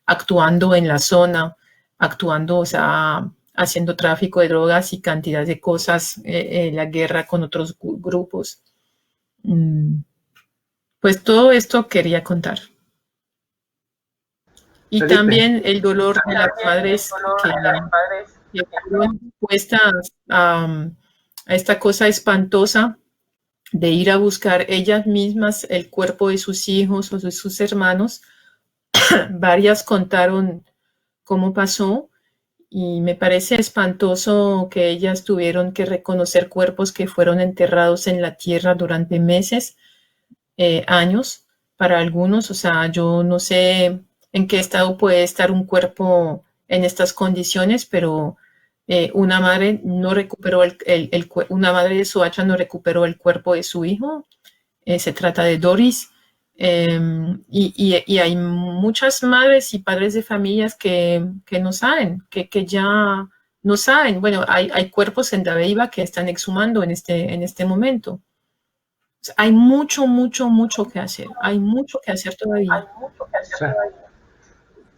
actuando en la zona, actuando, o sea, haciendo tráfico de drogas y cantidad de cosas, la guerra con otros grupos. Pues todo esto quería contar. Y Felipe. También el dolor de las madres que fueron puestas a esta cosa espantosa de ir a buscar ellas mismas el cuerpo de sus hijos o de sus hermanos. Varias contaron cómo pasó y me parece espantoso que ellas tuvieron que reconocer cuerpos que fueron enterrados en la tierra durante meses, años para algunos. O sea, yo no sé en qué estado puede estar un cuerpo en estas condiciones, pero Una madre no recuperó una madre de Soacha no recuperó el cuerpo de su hijo. Se trata de Doris. Y hay muchas madres y padres de familias que no saben, que ya no saben. Bueno, hay cuerpos en Dabeiba que están exhumando en este momento. O sea, hay mucho que hacer. Hay mucho que hacer todavía. Sí.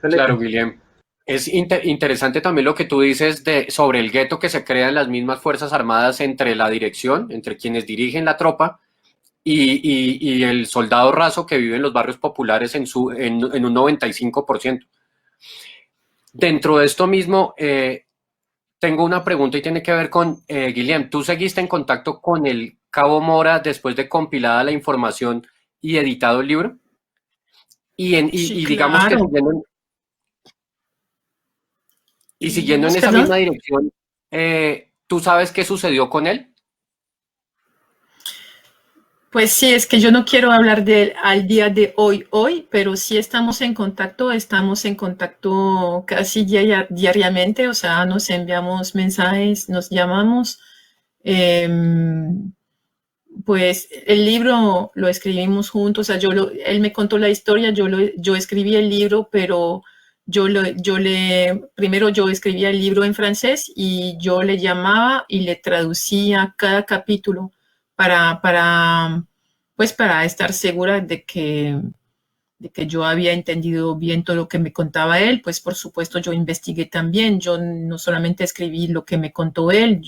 Claro, Guillem. Es interesante también lo que tú dices sobre el gueto que se crea en las mismas Fuerzas Armadas entre la dirección, entre quienes dirigen la tropa y el soldado raso que vive en los barrios populares en un 95%. Dentro de esto mismo, tengo una pregunta y tiene que ver con, Guillem, ¿tú seguiste en contacto con el Cabo Mora después de compilada la información y editado el libro? Sí, digamos que claro. siguiendo en esa ¿Perdón? misma dirección, ¿tú sabes qué sucedió con él? Pues sí, es que yo no quiero hablar de él al día de hoy, pero sí estamos en contacto casi diariamente, o sea, nos enviamos mensajes, nos llamamos. Pues el libro lo escribimos juntos, o sea, él me contó la historia, yo escribí el libro, pero primero yo escribía el libro en francés y yo le llamaba y le traducía cada capítulo pues para estar segura de que yo había entendido bien todo lo que me contaba él. Pues por supuesto yo investigué también, yo no solamente escribí lo que me contó él,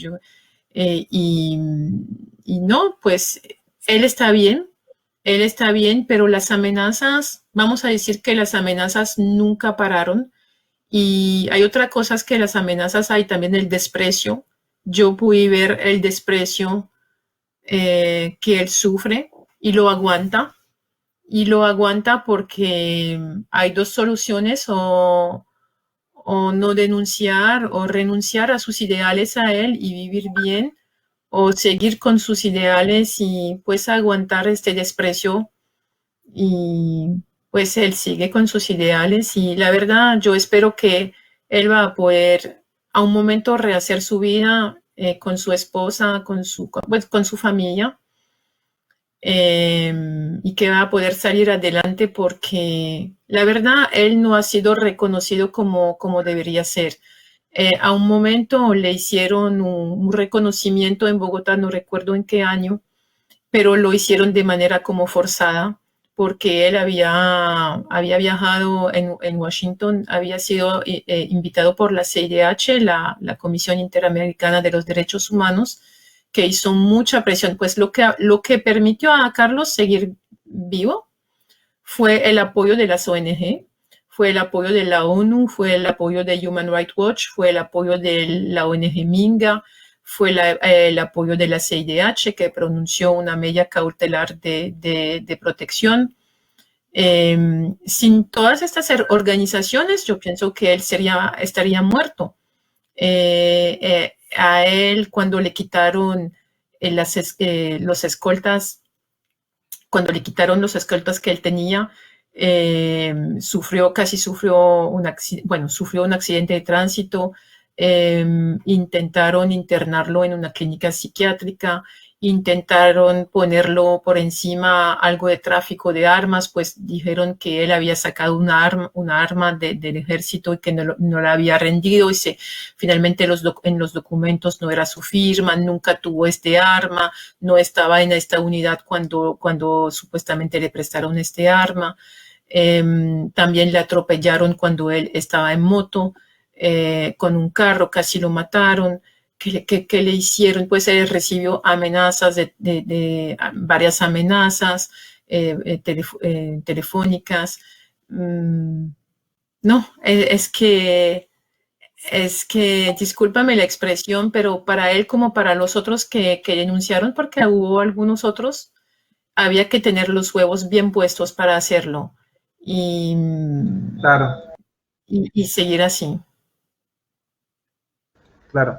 y no, pues él está bien, pero las amenazas, vamos a decir que las amenazas nunca pararon. Y hay otra cosa, es que las amenazas hay también el desprecio. Yo pude ver el desprecio que él sufre y lo aguanta. Y lo aguanta porque hay dos soluciones: o no denunciar o renunciar a sus ideales a él y vivir bien, o seguir con sus ideales y pues aguantar este desprecio. Y pues él sigue con sus ideales y la verdad yo espero que él va a poder a un momento rehacer su vida con su esposa, con su familia, y que va a poder salir adelante, porque la verdad él no ha sido reconocido como debería ser. A un momento le hicieron un reconocimiento en Bogotá, no recuerdo en qué año, pero lo hicieron de manera como forzada, porque él había viajado en Washington, había sido invitado por la CIDH, la Comisión Interamericana de los Derechos Humanos, que hizo mucha presión. Pues lo que permitió a Carlos seguir vivo fue el apoyo de las ONG, fue el apoyo de la ONU, fue el apoyo de Human Rights Watch, fue el apoyo de la ONG Minga, fue el apoyo de la CIDH, que pronunció una medida cautelar de protección. Sin todas estas organizaciones, yo pienso que él estaría muerto. A él, cuando le quitaron los escoltas, que él tenía, sufrió un accidente de tránsito. Intentaron internarlo en una clínica psiquiátrica, intentaron ponerlo por encima algo de tráfico de armas, pues dijeron que él había sacado una arma del ejército y que no la había rendido, y finalmente en los documentos no era su firma, nunca tuvo este arma, no estaba en esta unidad cuando supuestamente le prestaron este arma. También le atropellaron cuando él estaba en moto, con un carro, casi lo mataron. ¿Qué le hicieron? Pues él recibió amenazas, varias amenazas telefónicas. No, es que discúlpame la expresión, pero para él, como para los otros que denunciaron, porque hubo algunos otros, había que tener los huevos bien puestos para hacerlo Claro. y seguir así. Claro.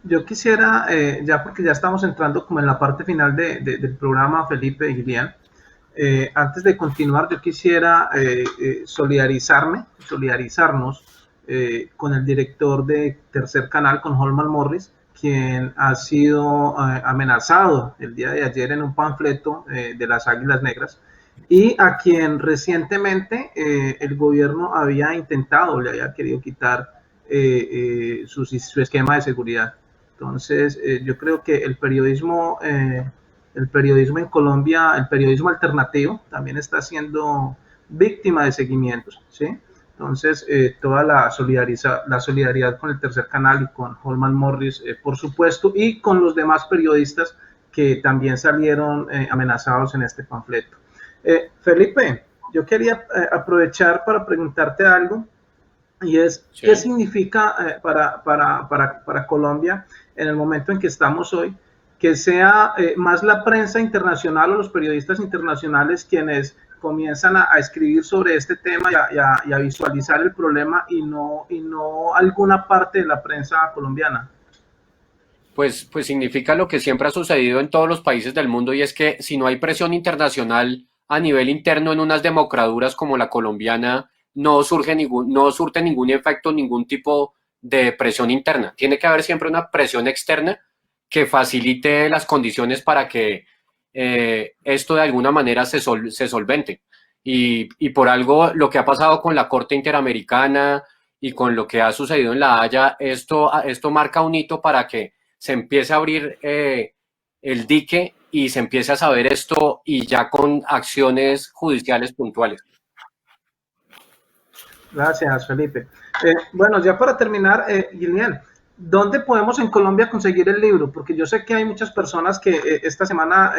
Yo quisiera, ya porque ya estamos entrando como en la parte final del programa, Felipe y Guillem, antes de continuar, yo quisiera solidarizarnos con el director de Tercer Canal, con Holman Morris, quien ha sido amenazado el día de ayer en un panfleto de las Águilas Negras, y a quien recientemente el gobierno había intentado, le había querido quitar su esquema de seguridad. Entonces, yo creo que el periodismo en Colombia, el periodismo alternativo, también está siendo víctima de seguimientos, ¿sí? Entonces, toda la solidaridad con el Tercer Canal y con Holman Morris, por supuesto, y con los demás periodistas que también salieron amenazados en este panfleto. Felipe, yo quería aprovechar para preguntarte algo, y es, sí, ¿qué significa para Colombia en el momento en que estamos hoy que sea más la prensa internacional o los periodistas internacionales quienes comienzan a escribir sobre este tema y a visualizar el problema, y no alguna parte de la prensa colombiana? Pues significa lo que siempre ha sucedido en todos los países del mundo, y es que si no hay presión internacional a nivel interno en unas democraduras como la colombiana, no surte ningún efecto, ningún tipo de presión interna. Tiene que haber siempre una presión externa que facilite las condiciones para que esto de alguna manera se solvente. Y por algo lo que ha pasado con la Corte Interamericana y con lo que ha sucedido en La Haya, esto marca un hito para que se empiece a abrir el dique y se empiece a saber esto, y ya con acciones judiciales puntuales. Gracias, Felipe. Bueno, ya para terminar, Gillian, ¿dónde podemos en Colombia conseguir el libro? Porque yo sé que hay muchas personas que esta semana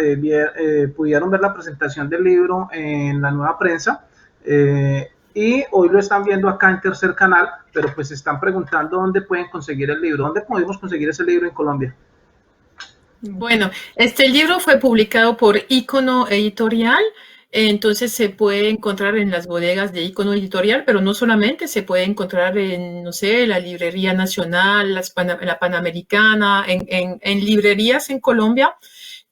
pudieron ver la presentación del libro en La Nueva Prensa, y hoy lo están viendo acá en Tercer Canal, pero pues están preguntando dónde pueden conseguir el libro. ¿Dónde podemos conseguir ese libro en Colombia? Bueno, este libro fue publicado por Icono Editorial, entonces se puede encontrar en las bodegas de Icono Editorial, pero no solamente, se puede encontrar en, no sé, la Librería Nacional, la Panamericana, en librerías en Colombia.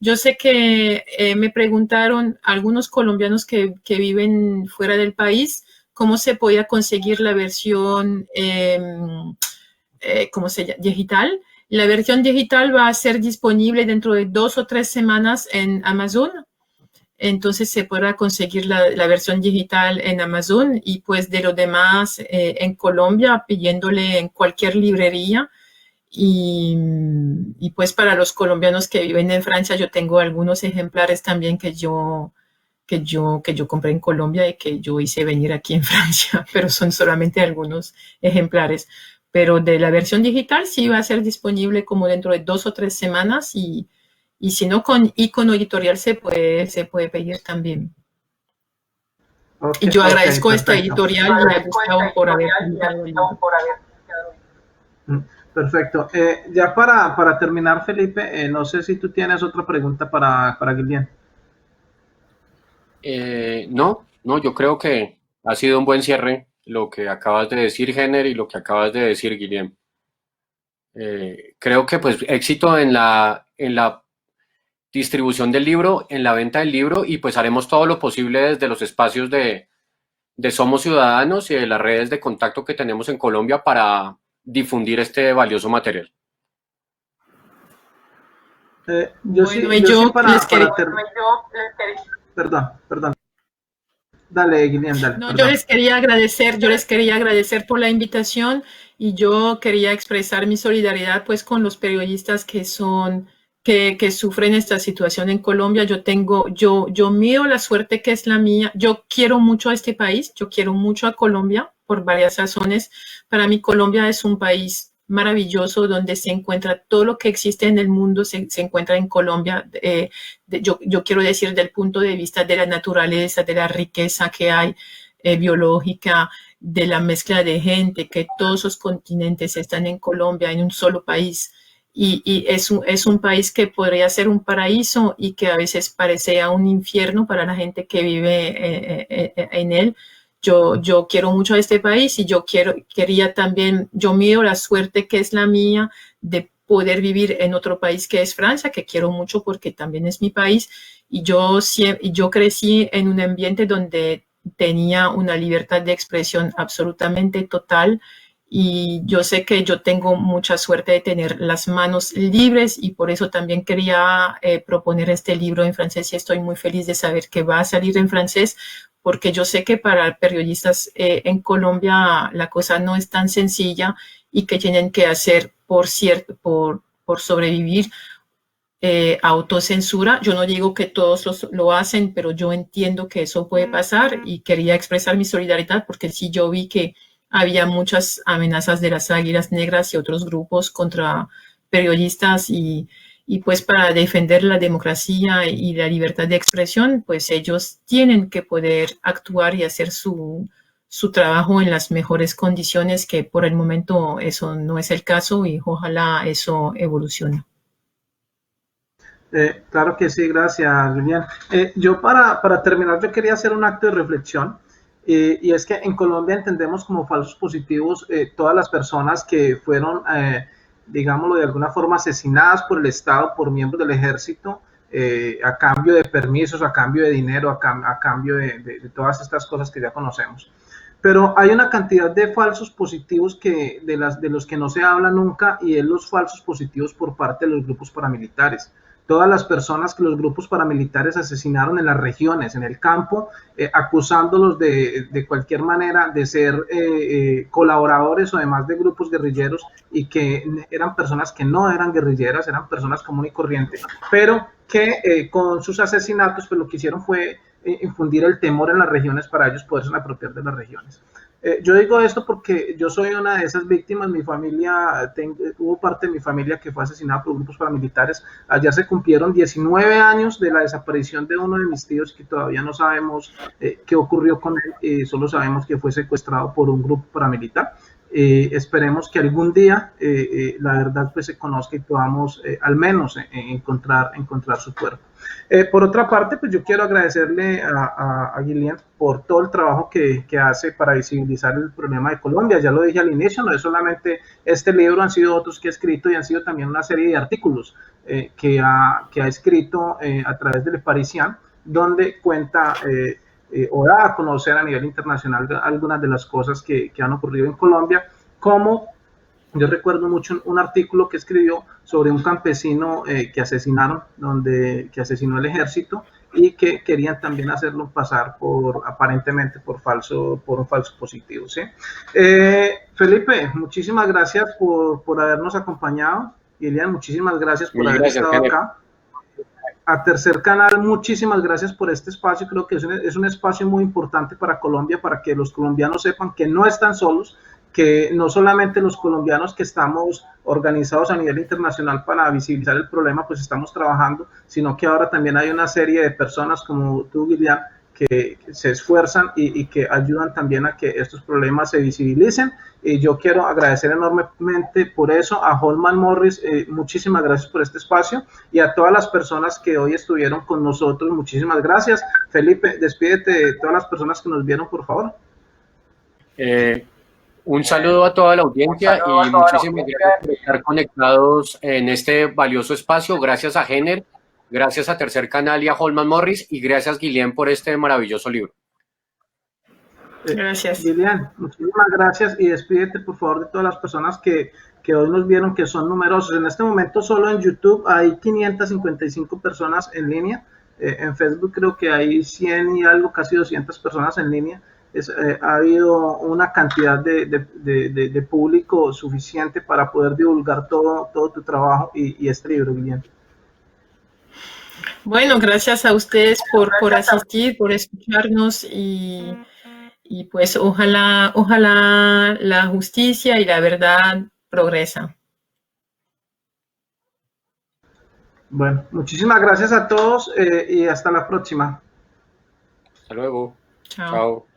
Yo sé que me preguntaron algunos colombianos que viven fuera del país cómo se podía conseguir la versión digital. La versión digital va a ser disponible dentro de 2 o 3 semanas en Amazon. Entonces se podrá conseguir la versión digital en Amazon, y pues de lo demás en Colombia pidiéndole en cualquier librería. Y pues para los colombianos que viven en Francia, yo tengo algunos ejemplares también que yo compré en Colombia y que yo hice venir aquí en Francia, pero son solamente algunos ejemplares. Pero de la versión digital sí va a ser disponible como dentro de 2 o 3 semanas, y si no, con Icono Editorial se puede pedir también. Okay, y yo agradezco a esta editorial y a Gustavo por haber publicado el libro. Perfecto. Ya para terminar, Felipe, no sé si tú tienes otra pregunta para Guillén. No, yo creo que ha sido un buen cierre lo que acabas de decir, Jenner, y lo que acabas de decir, Guillén. Creo que pues éxito en la distribución del libro, en la venta del libro, y pues haremos todo lo posible desde los espacios de Somos Ciudadanos y de las redes de contacto que tenemos en Colombia para difundir este valioso material. Perdón. Dale, Guillén, dale. No, yo les quería agradecer por la invitación, y yo quería expresar mi solidaridad pues con los periodistas que sufren esta situación en Colombia. Yo miro la suerte que es la mía. Yo quiero mucho a este país, yo quiero mucho a Colombia por varias razones. Para mí Colombia es un país maravilloso donde se encuentra todo lo que existe en el mundo, se encuentra en Colombia. Yo quiero decir, del punto de vista de la naturaleza, de la riqueza que hay biológica, de la mezcla de gente, que todos los continentes están en Colombia, en un solo país. Y es un país que podría ser un paraíso y que a veces parece un infierno para la gente que vive en él. Yo quiero mucho a este país, y yo miro la suerte que es la mía de poder vivir en otro país que es Francia, que quiero mucho porque también es mi país, y yo crecí en un ambiente donde tenía una libertad de expresión absolutamente total, y yo sé que yo tengo mucha suerte de tener las manos libres y por eso también quería proponer este libro en francés y estoy muy feliz de saber que va a salir en francés porque yo sé que para periodistas en Colombia la cosa no es tan sencilla y que tienen que hacer por sobrevivir autocensura. Yo no digo que todos lo hacen, pero yo entiendo que eso puede pasar y quería expresar mi solidaridad porque sí yo vi que había muchas amenazas de las Águilas Negras y otros grupos contra periodistas y pues para defender la democracia y la libertad de expresión, pues ellos tienen que poder actuar y hacer su trabajo en las mejores condiciones, que por el momento eso no es el caso y ojalá eso evolucione. Claro que sí, gracias, Lilian. Yo para terminar, yo quería hacer un acto de reflexión, y es que en Colombia entendemos como falsos positivos todas las personas que fueron, digámoslo de alguna forma, asesinadas por el Estado, por miembros del ejército, a cambio de permisos, a cambio de dinero, a cambio de todas estas cosas que ya conocemos. Pero hay una cantidad de falsos positivos de los que no se habla nunca, y es los falsos positivos por parte de los grupos paramilitares. Todas las personas que los grupos paramilitares asesinaron en las regiones, en el campo, acusándolos de cualquier manera de ser colaboradores o demás de grupos guerrilleros, y que eran personas que no eran guerrilleras, eran personas común y corriente, pero que con sus asesinatos pues lo que hicieron fue infundir el temor en las regiones para ellos poderse apropiar de las regiones. Yo digo esto porque yo soy una de esas víctimas. Mi familia, hubo parte de mi familia que fue asesinada por grupos paramilitares. Ayer se cumplieron 19 años de la desaparición de uno de mis tíos, que todavía no sabemos qué ocurrió con él, solo sabemos que fue secuestrado por un grupo paramilitar. Esperemos que algún día la verdad pues se conozca y podamos al menos encontrar su cuerpo. Por otra parte, pues yo quiero agradecerle a Guillén por todo el trabajo que hace para visibilizar el problema de Colombia. Ya lo dije al inicio, no es solamente este libro, han sido otros que ha escrito, y han sido también una serie de artículos que ha escrito a través de Le Parisien, donde cuenta o da a conocer a nivel internacional algunas de las cosas que han ocurrido en Colombia, como yo recuerdo mucho un artículo que escribió sobre un campesino que asesinaron, que asesinó el ejército, y que querían también hacerlo pasar aparentemente por un falso positivo, ¿sí? Felipe, muchísimas gracias por habernos acompañado. Lilian, muchísimas gracias por haber estado acá. A Tercer Canal, muchísimas gracias por este espacio. Creo que es un espacio muy importante para Colombia, para que los colombianos sepan que no están solos, que no solamente los colombianos que estamos organizados a nivel internacional para visibilizar el problema, pues estamos trabajando, sino que ahora también hay una serie de personas como tú, Guillén, que se esfuerzan y que ayudan también a que estos problemas se visibilicen. Y yo quiero agradecer enormemente por eso a Holman Morris, muchísimas gracias por este espacio, y a todas las personas que hoy estuvieron con nosotros, muchísimas gracias. Felipe, despídete de todas las personas que nos vieron, por favor. Un saludo a toda la audiencia y muchísimas gracias por estar conectados en este valioso espacio. Gracias a Jenner, gracias a Tercer Canal y a Holman Morris, y gracias, Guillén, por este maravilloso libro. Gracias. Lilian, muchísimas gracias, y despídete por favor de todas las personas que hoy nos vieron, que son numerosos. En este momento solo en YouTube hay 555 personas en línea, en Facebook creo que hay 100 y algo, casi 200 personas en línea. Ha habido una cantidad de público suficiente para poder divulgar todo tu trabajo y este libro, Guillén. Bueno, gracias a ustedes por asistir, por escucharnos, y pues ojalá la justicia y la verdad progresa. Bueno, muchísimas gracias a todos y hasta la próxima. Hasta luego. Chao. Chao.